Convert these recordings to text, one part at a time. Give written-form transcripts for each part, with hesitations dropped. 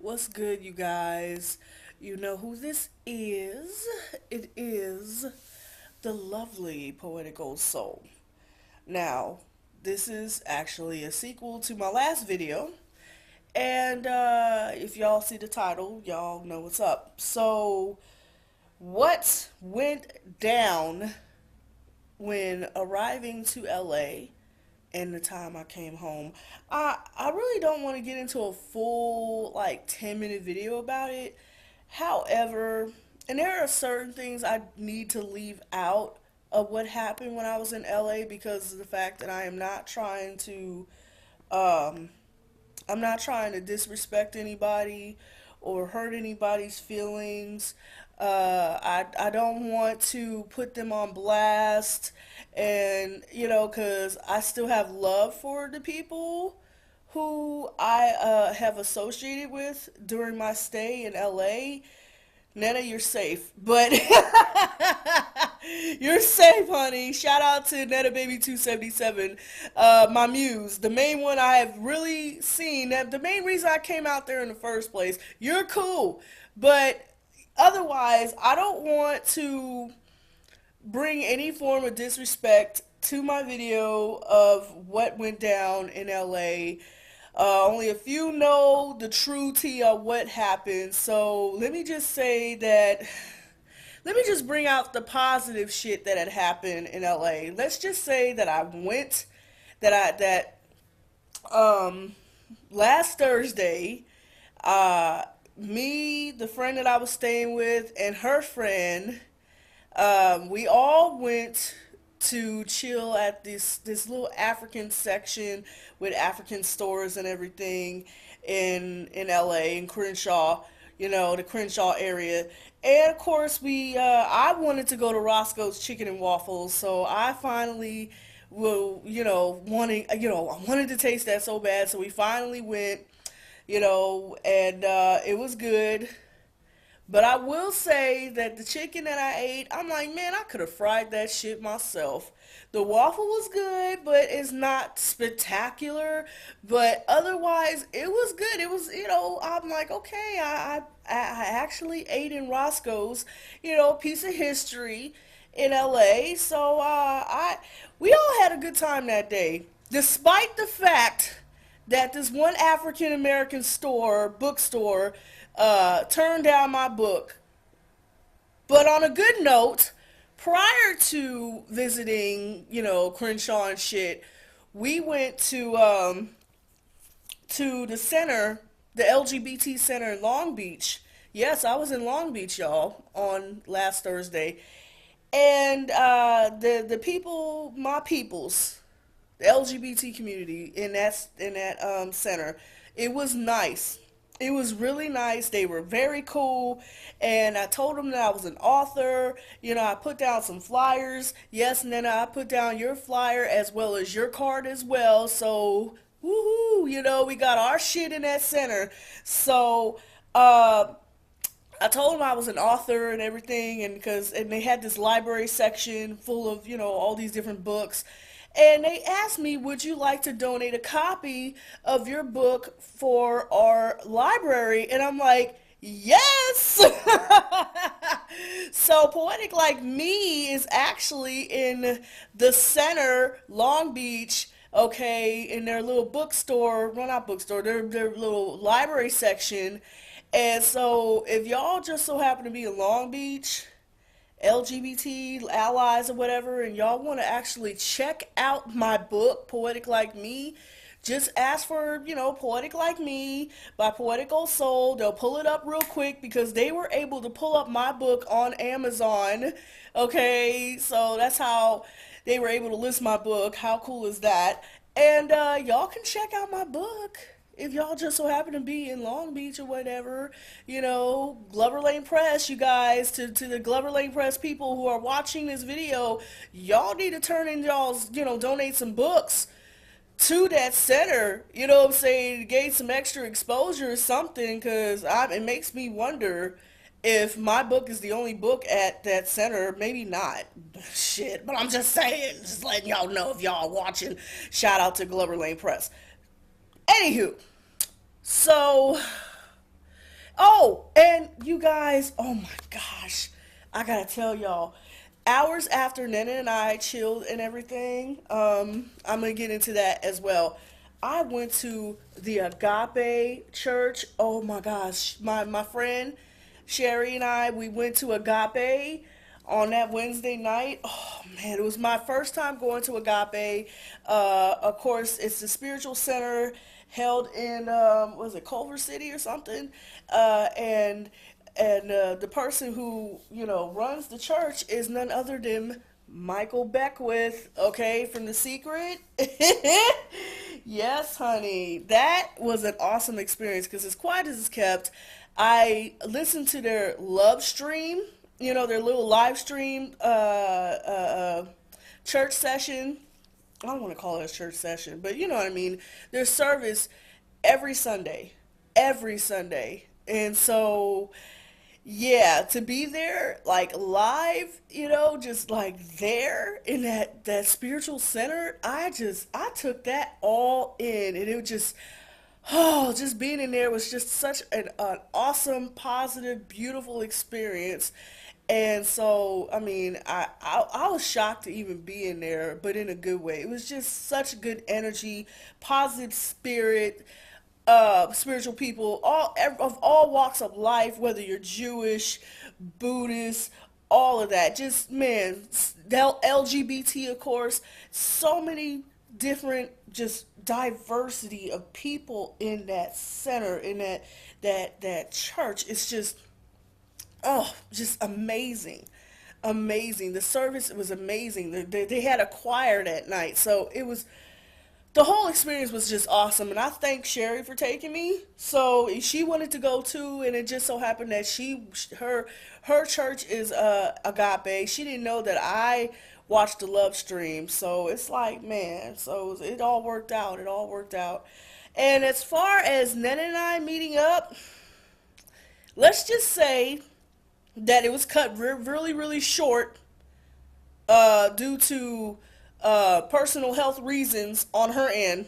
What's good, you guys? You know who this is? It is the lovely Poetic Old Soul. Now, this is actually a sequel to my last video, and if y'all see the title, y'all know what's up. So, what went down when arriving to LA and the time I came home? I really don't want to get into a full like 10-minute video about it. However, and there are certain things I need to leave out of what happened when I was in LA because of the fact that um I'm not trying to disrespect anybody or hurt anybody's feelings. I don't want to put them on blast, and because I still have love for the people who I have associated with during my stay in LA. Netta, you're safe, but you're safe, honey. Shout out to Netta Baby 277, my muse, the main one I have really seen. That the main reason I came out there in the first place. You're cool, but otherwise, I don't want to bring any form of disrespect to my video of what went down in LA. Only a few know the true tea of what happened. So let me just say that. Let me just bring out the positive shit that had happened in LA. Let's just say that I went, that um last Thursday, uh, me, the friend that I was staying with, and her friend, we all went to chill at this little African section with African stores and everything in LA in Crenshaw, the Crenshaw area. And of course I wanted to go to Roscoe's Chicken and Waffles, so I finally I wanted to taste that so bad, so we finally went, and it was good. But I will say that the chicken that I ate, I'm like, man, I could have fried that shit myself. The waffle was good, but it's not spectacular. But otherwise, it was good. It was, I'm like, okay, I actually ate in Roscoe's, piece of history in LA. So we all had a good time that day, despite the fact that this one African American bookstore, turned down my book. But on a good note, prior to visiting, Crenshaw and shit, we went to the center, the LGBT center in Long Beach. Yes, I was in Long Beach, y'all, on last Thursday, and the people, my peoples, the LGBT community in that center. It was nice. It was really nice. They were very cool, and I told them that I was an author. I put down some flyers. Yes, and then I put down your flyer as well as your card as well. So, woohoo! We got our shit in that center. So, I told them I was an author and everything, and they had this library section full of all these different books, and they asked me, "Would you like to donate a copy of your book for our library?" And I'm like, "Yes!" So Poetic Like Me is actually in the center, Long Beach. Okay, in their little bookstore, well, not bookstore, their little library section. And so, if y'all just so happen to be in Long Beach, LGBT allies or whatever, and y'all want to actually check out my book, Poetic Like Me, just ask for, Poetic Like Me by Poetic Old Soul. They'll pull it up real quick because they were able to pull up my book on Amazon. Okay, so that's how they were able to list my book. How cool is that? And y'all can check out my book if y'all just so happen to be in Long Beach or whatever. Glover Lane Press, you guys, to the Glover Lane Press people who are watching this video, y'all need to turn in y'all's, donate some books to that center, what I'm saying, to gain some extra exposure or something, because it makes me wonder if my book is the only book at that center. Maybe not. Shit, but I'm just saying, just letting y'all know if y'all are watching. Shout out to Glover Lane Press. Anywho, so Oh, and you guys, oh my gosh, I gotta tell y'all. Hours after Nana and I chilled and everything, I'm gonna get into that as well. I went to the Agape Church. Oh my gosh, my friend Sherry and I, we went to Agape on that Wednesday night. Oh man, it was my first time going to Agape. Of course, it's the spiritual center held in was it Culver City or something, and the person who runs the church is none other than Michael Beckwith, okay, from The Secret. Yes, honey, that was an awesome experience because as quiet as it's kept, I listened to their love stream, their little live stream church session. I don't want to call it a church session, but you know what I mean. Their service every Sunday, every Sunday. And so, yeah, to be there like live, just like there in that spiritual center, I took that all in, and it was just oh, just being in there was just such an awesome, positive, beautiful experience. And so, I mean, I was shocked to even be in there, but in a good way. It was just such good energy, positive spirit, spiritual people, of all walks of life, whether you're Jewish, Buddhist, all of that. Just man, LGBT, of course, so many different, just diversity of people in that center, in that church. It's just just amazing. Amazing. The service was amazing. They had a choir that night. So it was the whole experience was just awesome, and I thank Sherry for taking me. So she wanted to go too, and it just so happened that her church is Agape. She didn't know that I watched the love stream, so it's like man, so it all worked out. It all worked out. And as far as Ned and I meeting up, let's just say that it was cut really really short due to personal health reasons on her end,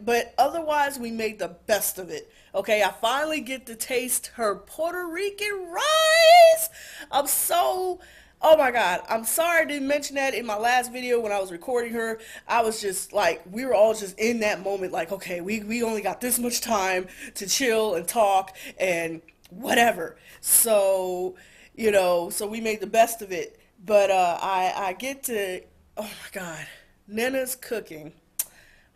but otherwise we made the best of it. Okay, I finally get to taste her Puerto Rican rice. I'm so Oh my God, I'm sorry I didn't mention that in my last video when I was recording her. I was just like, we were all just in that moment, like, okay, we only got this much time to chill and talk and whatever. So we made the best of it. But I get to, oh my God, Nana's cooking.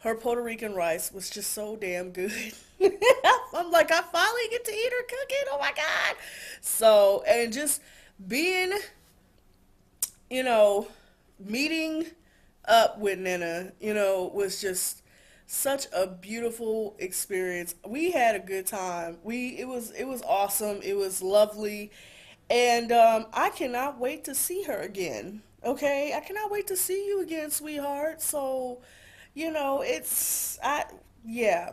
Her Puerto Rican rice was just so damn good. I'm like, I finally get to eat her cooking. Oh my God. So, and just being, you know, meeting up with Nana, was just such a beautiful experience. We had a good time. It was awesome. It was lovely. And I cannot wait to see her again. Okay? I cannot wait to see you again, sweetheart. So, it's I yeah.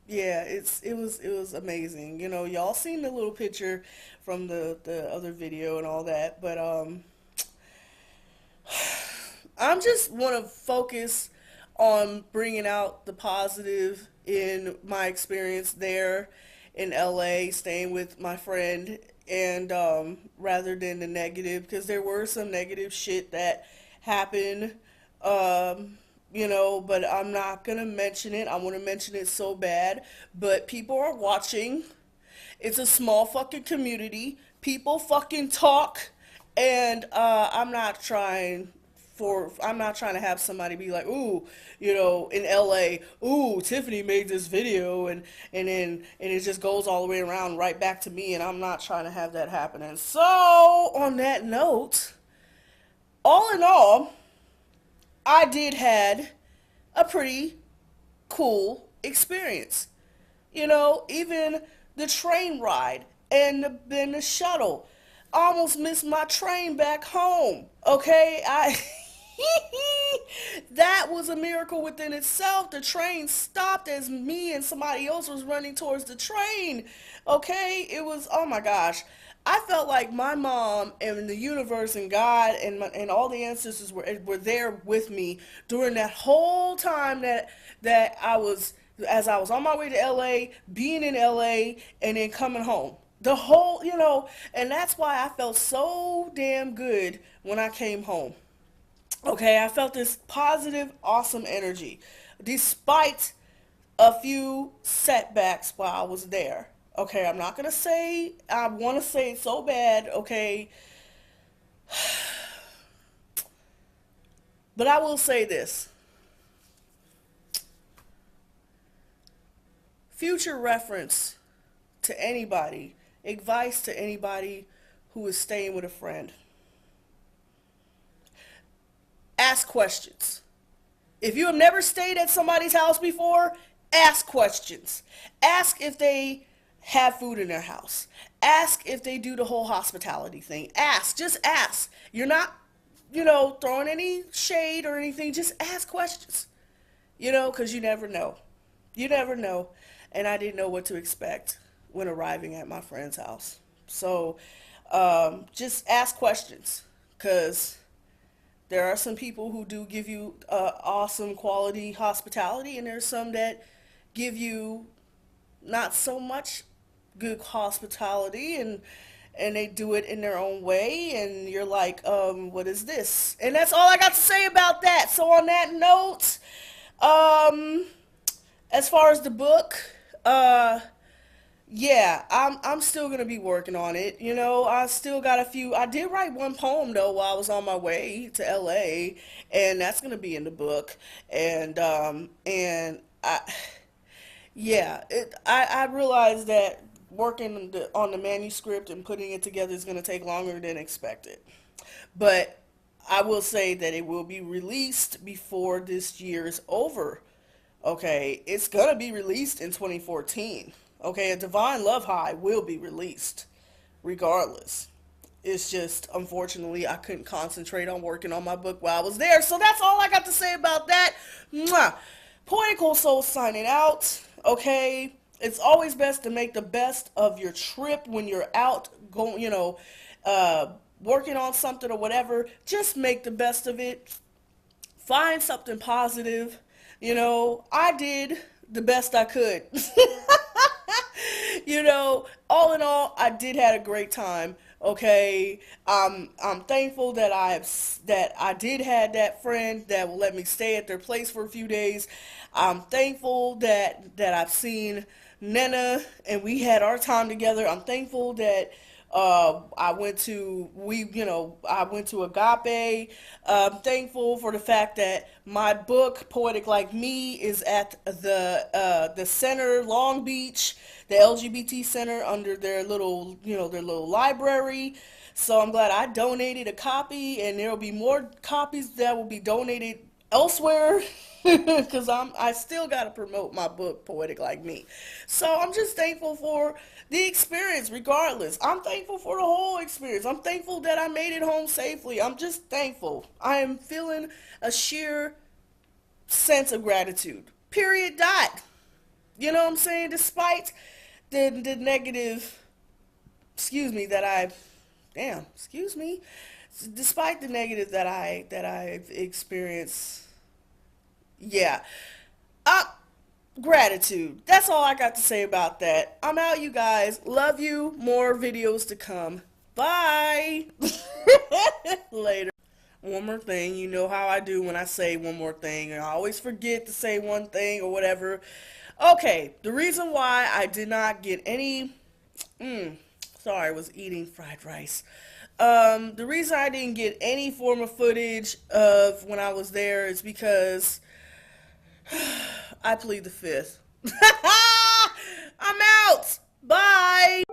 Yeah, it was amazing. Y'all seen the little picture from the other video and all that, but I'm just want to focus on bringing out the positive in my experience there in LA, staying with my friend, and rather than the negative, because there were some negative shit that happened, but I'm not gonna mention it. I want to mention it so bad, but people are watching. It's a small fucking community. People fucking talk, and I'm not trying to have somebody be like, ooh, in LA, ooh, Tiffany made this video, and it just goes all the way around right back to me, and I'm not trying to have that happening. So, on that note, all in all, I did had a pretty cool experience. Even the train ride and the shuttle. I almost missed my train back home. Okay, I that was a miracle within itself. The train stopped as me and somebody else was running towards the train. Okay, it was, oh my gosh. I felt like my mom and the universe and God and all the ancestors were there with me during that whole time that I was as I was on my way to LA, being in LA, and then coming home. The whole, and that's why I felt so damn good when I came home. Okay, I felt this positive, awesome energy despite a few setbacks while I was there. Okay, I'm not gonna say, I wanna say it so bad, okay, but I will say this. Future reference to anybody, advice to anybody who is staying with a friend. Ask questions. If you have never stayed at somebody's house before, ask questions. Ask if they have food in their house. Ask if they do the whole hospitality thing. Ask, just ask. You're not, throwing any shade or anything. Just ask questions, because you never know. You never know. And I didn't know what to expect when arriving at my friend's house. So just ask questions, because there are some people who do give you awesome quality hospitality, and there's some that give you not so much good hospitality, and they do it in their own way, and you're like, what is this? And that's all I got to say about that. So on that note, um, as far as the book, uh, yeah, I'm still gonna be working on it. I still got a few. I did write one poem though while I was on my way to LA, and that's gonna be in the book. And yeah, I realized that working on the manuscript and putting it together is gonna take longer than expected. But I will say that it will be released before this year is over. Okay, it's gonna be released in 2014. Okay, A Divine Love High will be released regardless. It's just, unfortunately, I couldn't concentrate on working on my book while I was there. So that's all I got to say about that. Mwah. Poetical Soul signing out. Okay, it's always best to make the best of your trip when you're out going, working on something or whatever. Just make the best of it. Find something positive. I did the best I could. All in all, I did had a great time. Okay, I'm thankful that I did have that friend that will let me stay at their place for a few days. I'm thankful that I've seen Nena and we had our time together. I'm thankful that I went to Agape. I'm thankful for the fact that my book, Poetic Like Me, is at the center, Long Beach, the LGBT center under their little library. So I'm glad I donated a copy, and there will be more copies that will be donated elsewhere. Because I still got to promote my book, Poetic Like Me. So I'm just thankful for the experience regardless. I'm thankful for the whole experience. I'm thankful that I made it home safely. I'm just thankful. I am feeling a sheer sense of gratitude. Period. Dot. You know what I'm saying? Despite the negative, excuse me, that I, damn, excuse me, despite the negative that I've experienced, yeah. Uh, Gratitude. That's all I got to say about that. I'm out, you guys. Love you. More videos to come. Bye. Later. One more thing. You know how I do when I say one more thing. I always forget to say one thing or whatever. Okay. The reason why I did not get any... sorry, I was eating fried rice. The reason I didn't get any form of footage of when I was there is because I plead the fifth. I'm out. Bye.